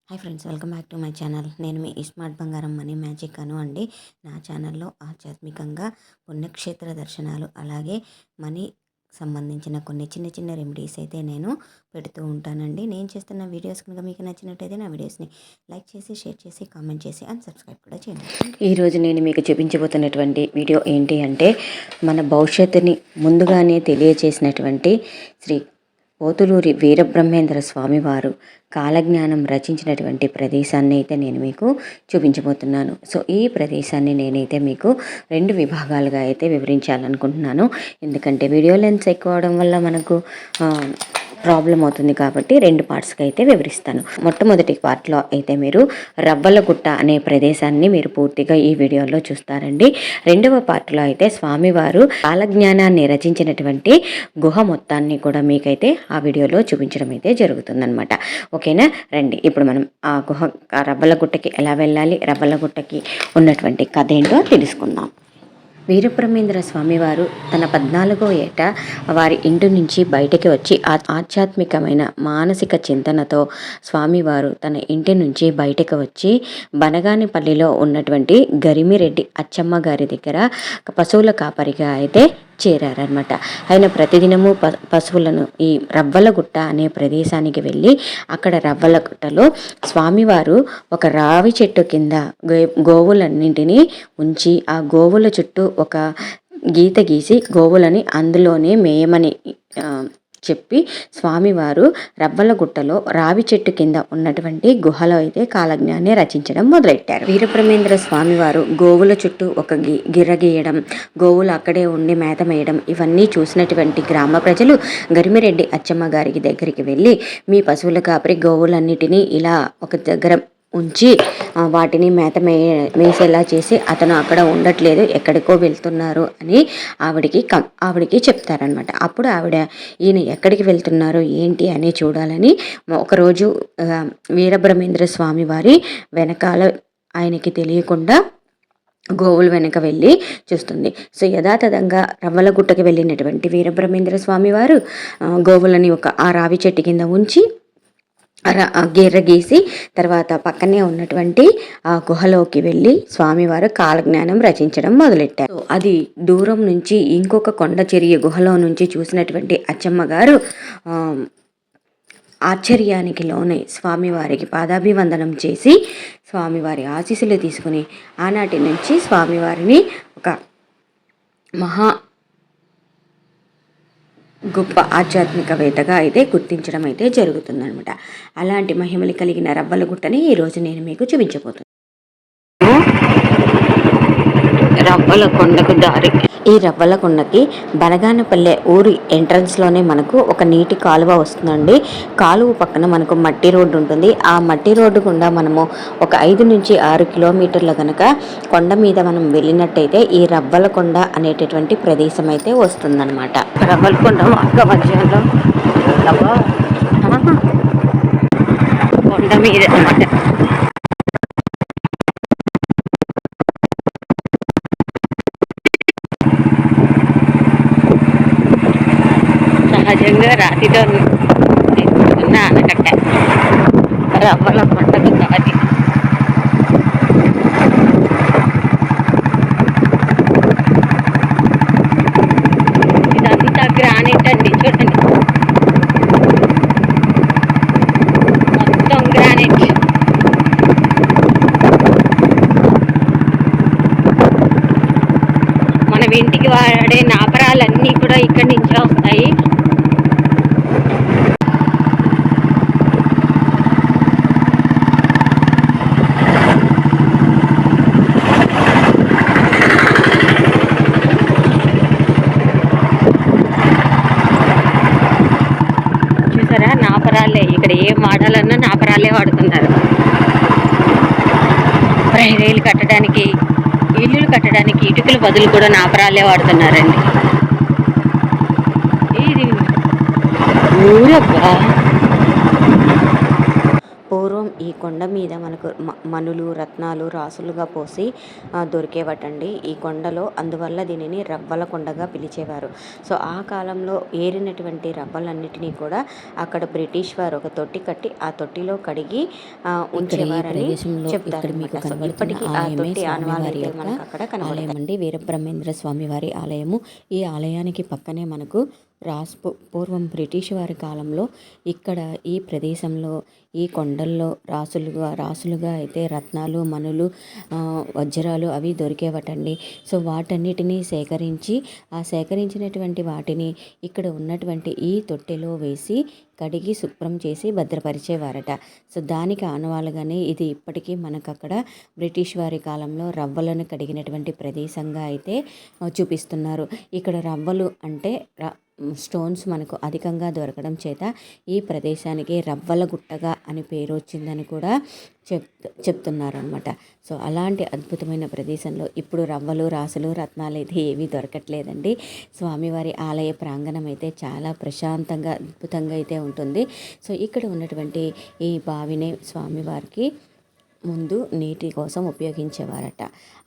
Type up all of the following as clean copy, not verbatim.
Hi friends, welcome back to my channel. నేను మీ smart బంగారం money magic అను అండి. నా ఛానల్లో ఆధ్యాత్మికంగా పుణ్యక్షేత్ర దర్శనాలు, అలాగే మనీ సంబంధించిన కొన్ని చిన్న చిన్న రెమెడీస్ అయితే నేను పెడుతూ ఉంటానండి. నేను చేస్తున్న వీడియోస్ కనుక మీకు నచ్చినట్టయితే నా వీడియోస్ని లైక్ చేసి, షేర్ చేసి, కామెంట్ చేసి అండ్ సబ్స్క్రైబ్ కూడా చేయండి. ఈరోజు నేను మీకు చూపించబోతున్నటువంటి వీడియో ఏంటి అంటే, మన భవిష్యత్తుని ముందుగానే తెలియచేసినటువంటి శ్రీ పోతులూరి వీరబ్రహ్మేంద్ర స్వామివారు కాలజ్ఞానం రచించినటువంటి ప్రదేశాన్ని అయితే నేను మీకు చూపించబోతున్నాను. సో ఈ ప్రదేశాన్ని నేనైతే మీకు 2 విభాగాలుగా అయితే వివరించాలనుకుంటున్నాను. ఎందుకంటే వీడియో లెంత్ ఎక్కువ అవడం వల్ల మనకు ప్రాబ్లం అవుతుంది కాబట్టి 2 పార్ట్స్గా అయితే వివరిస్తాను. మొట్టమొదటి పార్ట్లో అయితే మీరు రవ్వలగుట్ట అనే ప్రదేశాన్ని మీరు పూర్తిగా ఈ వీడియోలో చూస్తారండి. 2వ పార్ట్లో అయితే స్వామివారు కాలజ్ఞానాన్ని రచించినటువంటి గుహ మొత్తాన్ని కూడా మీకైతే ఆ వీడియోలో చూపించడం అయితే జరుగుతుందన్నమాట. ఓకేనా? రండి, ఇప్పుడు మనం ఆ గుహ రవ్వలగుట్టకి ఎలా వెళ్ళాలి, రవ్వలగుట్టకి ఉన్నటువంటి కథ ఏంటో తెలుసుకుందాం. వీరబ్రహ్మేంద్ర స్వామివారు తన 14వ ఏట వారి ఇంటి నుంచి బయటికి వచ్చి ఆధ్యాత్మికమైన మానసిక చింతనతో స్వామివారు తన ఇంటి నుంచి బయటకు వచ్చి బనగానిపల్లిలో ఉన్నటువంటి గరిమిరెడ్డి అచ్చమ్మ గారి దగ్గర పశువుల కాపరిగా అయితే చేరారనమాట. ఆయన ప్రతిదినము పశువులను ఈ రవ్వలగుట్ట అనే ప్రదేశానికి వెళ్ళి అక్కడ రవ్వలగుట్టలో స్వామివారు ఒక రావి చెట్టు కింద గోవులన్నింటినీ ఉంచి ఆ గోవుల చుట్టూ ఒక గీత గీసి గోవులని అందులోనే మేయమని చెప్పి స్వామివారు రవ్వలగుట్టలో రావి చెట్టు కింద ఉన్నటువంటి గుహలో అయితే కాలజ్ఞాన్ని రచించడం మొదలెట్టారు. వీరబ్రహ్మేంద్ర స్వామివారు గోవుల చుట్టూ ఒక గిర్ర గీయడం, గోవులు అక్కడే ఉండి మేత మేయడం ఇవన్నీ చూసినటువంటి గ్రామ ప్రజలు గరిమిరెడ్డి అచ్చమ్మ గారికి దగ్గరికి వెళ్ళి, మీ పశువుల కాపరి గోవులన్నిటినీ ఇలా ఒక దగ్గర ఉంచి వాటిని మేసేలా చేసి అతను అక్కడ ఉండట్లేదు, ఎక్కడికో వెళ్తున్నారు అని ఆవిడికి చెప్తారనమాట. అప్పుడు ఆవిడ ఈయన ఎక్కడికి వెళ్తున్నారు ఏంటి అని చూడాలని ఒకరోజు వీరబ్రహ్మేంద్ర స్వామి వారి వెనకాల ఆయనకి తెలియకుండా గోవులు వెనక వెళ్ళి చూస్తుంది. సో యథాతథంగా రవ్వలగుట్టకి వెళ్ళినటువంటి వీరబ్రహ్మేంద్ర స్వామి వారు గోవులని ఆ రావి చెట్టు కింద ఉంచి గిర్ర గీసి తర్వాత పక్కనే ఉన్నటువంటి ఆ గుహలోకి వెళ్ళి స్వామివారు కాలజ్ఞానం రచించడం మొదలెట్టారు. అది దూరం నుంచి ఇంకొక కొండ చెరియ గుహలో నుంచి చూసినటువంటి అచ్చమ్మ గారు ఆశ్చర్యానికి లోనై స్వామివారికి పాదాభివందనం చేసి స్వామివారి ఆశీస్సులు తీసుకుని ఆనాటి నుంచి స్వామివారిని ఒక గొప్ప ఆధ్యాత్మికవేత్తగా అయితే గుర్తించడం అయితే జరుగుతుందనమాట. అలాంటి మహిమలు కలిగిన రవ్వలగుట్టని ఈరోజు నేను మీకు చూపించబోతున్నాను. రవ్వలకొండకు దారి. ఈ రవ్వలకొండకి బనగానపల్లె ఊరి ఎంట్రన్స్లోనే మనకు ఒక నీటి కాలువ వస్తుందండి. కాలువ పక్కన మనకు మట్టి రోడ్డు ఉంటుంది. ఆ మట్టి రోడ్డు గుండా మనము ఒక 5 నుంచి 6 కిలోమీటర్ల కనుక కొండ మీద మనం వెళ్ళినట్టయితే ఈ రవ్వలకొండ అనేటటువంటి ప్రదేశం అయితే వస్తుందన్నమాట. రవ్వలకొండ మార్గ మధ్యంలో కొండ మీద అన్నమాట. సహజంగా రాతితో ఉన్న ఆనకట్ట రవ్వలకొండకు దారి. ఇదంతా గ్రానైట్ అండి, చూడండి మొత్తం గ్రానైట్. మనం ఇంటికి వాడే నాపరాలన్నీ కూడా ఇక్కడి నుంచే వస్తాయి. నాపరాలే, ఇక్కడ ఏం వాడాలన్నా నాపరాలే వాడుతున్నారు. ప్రహరీలు కట్టడానికి, ఇల్లులు కట్టడానికి ఇటుకల బదులు కూడా నాపరాలే వాడుతున్నారండి. ఇది ఊరబ్బా. పూర్వం ఈ కొండ మీద మనకు మణులు రత్నాలు రాసులుగా పోసి దొరికేవటండి ఈ కొండలో. అందువల్ల దీనిని రవ్వల కొండగా పిలిచేవారు. సో ఆ కాలంలో ఏరినటువంటి రవ్వలన్నిటినీ కూడా అక్కడ బ్రిటిష్ వారు ఒక తొట్టి కట్టి ఆ తొట్టిలో కడిగి ఉంచేవారని చెప్తారు. ఇప్పటికీ ఆ తొట్టి ఆనవాళ్ళు మనకు అక్కడ ఆలయం అండి వీరబ్రహ్మేంద్ర స్వామి వారి ఆలయము. ఈ ఆలయానికి పక్కనే మనకు పూర్వం బ్రిటిష్ వారి కాలంలో ఇక్కడ ఈ ప్రదేశంలో ఈ కొండల్లో రాసులుగా అయితే రత్నాలు మణులు వజ్రాలు అవి దొరికేవటండి. సో వాటన్నిటినీ సేకరించి ఆ సేకరించినటువంటి వాటిని ఇక్కడ ఉన్నటువంటి ఈ తొట్టెలో వేసి కడిగి శుభ్రం చేసి భద్రపరిచేవారట. సో దానికి ఆనవాలుగానే ఇది ఇప్పటికీ మనకు అక్కడ బ్రిటిష్ వారి కాలంలో రవ్వలను కడిగినటువంటి ప్రదేశంగా అయితే చూపిస్తున్నారు. ఇక్కడ రవ్వలు అంటే స్టోన్స్ మనకు అధికంగా దొరకడం చేత ఈ ప్రదేశానికి రవ్వల గుట్టగా అని పేరు వచ్చిందని కూడా చెప్తున్నారనమాట. సో అలాంటి అద్భుతమైన ప్రదేశంలో ఇప్పుడు రవ్వలు రాసులు రత్నాలు అయితే ఏవీ దొరకట్లేదండి. స్వామివారి ఆలయ ప్రాంగణం అయితే చాలా ప్రశాంతంగా అద్భుతంగా అయితే ఉంటుంది. సో ఇక్కడ ఉన్నటువంటి ఈ బావినే స్వామివారికి ముందు నీటి కోసం ఉపయోగించేవారట.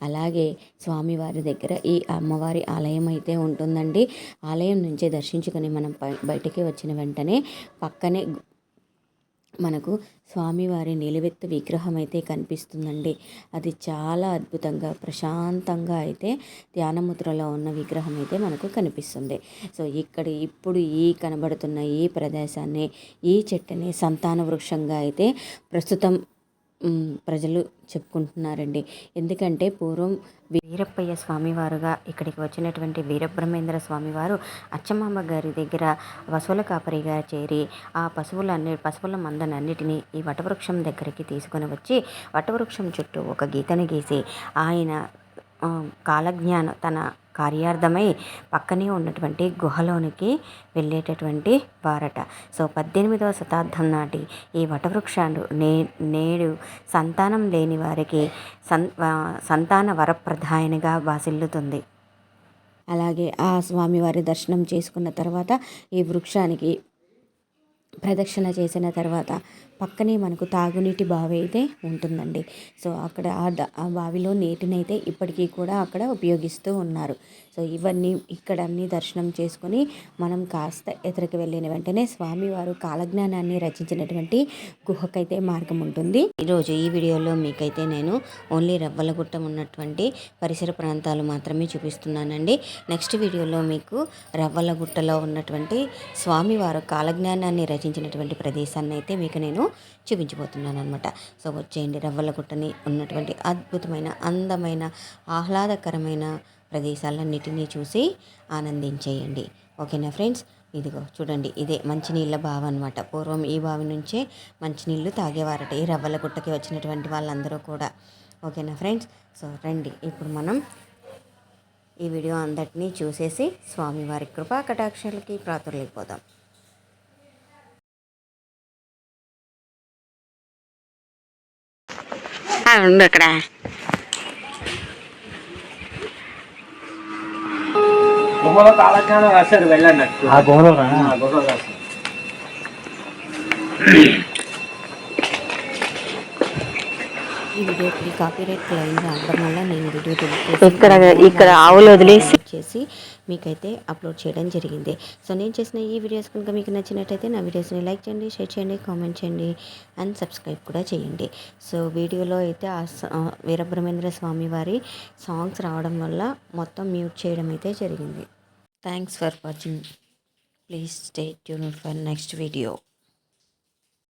అలాగే స్వామివారి దగ్గర ఈ అమ్మవారి ఆలయం అయితే ఉంటుందండి. ఆలయం నుంచి దర్శించుకొని మనం బయటికి వచ్చిన వెంటనే పక్కనే మనకు స్వామివారి నిలువెత్తు విగ్రహం అయితే కనిపిస్తుందండి. అది చాలా అద్భుతంగా ప్రశాంతంగా అయితే ధ్యానముద్రలో ఉన్న విగ్రహం అయితే మనకు కనిపిస్తుంది. సో ఇప్పుడు ఈ కనబడుతున్న ఈ ప్రదేశాన్ని ఈ చెట్టుని సంతాన వృక్షంగా అయితే ప్రస్తుతం ప్రజలు చెప్పుకుంటున్నారండి. ఎందుకంటే పూర్వం వీరప్పయ్య స్వామివారుగా ఇక్కడికి వచ్చినటువంటి వీరబ్రహ్మేంద్ర స్వామివారు అచ్చమాంబ గారి దగ్గర పశువుల కాపరిగా చేరి ఆ పశువుల మందనన్నిటినీ ఈ వటవృక్షం దగ్గరికి తీసుకొని వచ్చి వటవృక్షం చుట్టూ ఒక గీతను గీసి ఆయన తన కార్యార్థమై పక్కనే ఉన్నటువంటి గుహలోనికి వెళ్ళేటటువంటి వారట. సో 18వ శతాబ్దం నాటి ఈ వటవృక్షాలు నేడు సంతానం లేని వారికి సంతాన వరప్రదాయనిగా బాసిల్లుతుంది. అలాగే ఆ స్వామివారి దర్శనం చేసుకున్న తర్వాత ఈ వృక్షానికి ప్రదక్షిణ చేసిన తర్వాత పక్కనే మనకు తాగునీటి బావి అయితే ఉంటుందండి. సో అక్కడ ఆ బావిలో నీటినైతే ఇప్పటికీ కూడా అక్కడ ఉపయోగిస్తూ ఉన్నారు. సో ఇవన్నీ ఇక్కడ అన్ని దర్శనం చేసుకొని మనం కాస్త ఎదురుకు వెళ్ళిన వెంటనే స్వామివారు కాలజ్ఞానాన్ని రచించినటువంటి గుహకైతే మార్గం ఉంటుంది. ఈరోజు ఈ వీడియోలో మీకైతే నేను ఓన్లీ రవ్వలగుట్ట ఉన్నటువంటి పరిసర ప్రాంతాలు మాత్రమే చూపిస్తున్నానండి. నెక్స్ట్ వీడియోలో మీకు రవ్వలగుట్టలో ఉన్నటువంటి స్వామివారు కాలజ్ఞానాన్ని రచించినటువంటి ప్రదేశాన్ని అయితే మీకు నేను చూపించబోతున్నాను అనమాట. సో వచ్చేయండి, రవ్వలగుట్టని ఉన్నటువంటి అద్భుతమైన అందమైన ఆహ్లాదకరమైన ప్రదేశాలన్నిటినీ చూసి ఆనందించేయండి. ఓకేనా ఫ్రెండ్స్? ఇదిగో చూడండి, ఇదే మంచినీళ్ళ బావి అనమాట. పూర్వం ఈ బావి నుంచే మంచినీళ్ళు తాగేవారట ఈ రవ్వలగుట్టకి వచ్చినటువంటి వాళ్ళందరూ కూడా. ఓకేనా ఫ్రెండ్స్? సో రండి, ఇప్పుడు మనం ఈ వీడియో అందరినీ చూసేసి స్వామివారి కృపా కటాక్షాలకి ప్రాతుర్లైపోదాం. ఉండు అక్కడ గుహలో కాలజ్ఞానం రాశారు, వెళ్ళండి ఆ గుహలో రాశారు. ఈ వీడియోకి కాపీరైట్ క్లెయిమ్ రావడం వల్ల నేను వీడియో ఇక్కడ ఆవులు వదిలేసి మీకైతే అప్లోడ్ చేయడం జరిగింది. సో నేను చేసిన ఈ వీడియోస్ కనుక మీకు నచ్చినట్టయితే నా వీడియోస్ని లైక్ చేయండి, షేర్ చేయండి, కామెంట్ చేయండి అండ్ సబ్స్క్రైబ్ కూడా చేయండి. సో వీడియోలో అయితే ఆ వీరబ్రహ్మేంద్ర స్వామి వారి సాంగ్స్ రావడం వల్ల మొత్తం మ్యూట్ చేయడం అయితే జరిగింది. Thanks for watching. Please stay tuned for next video.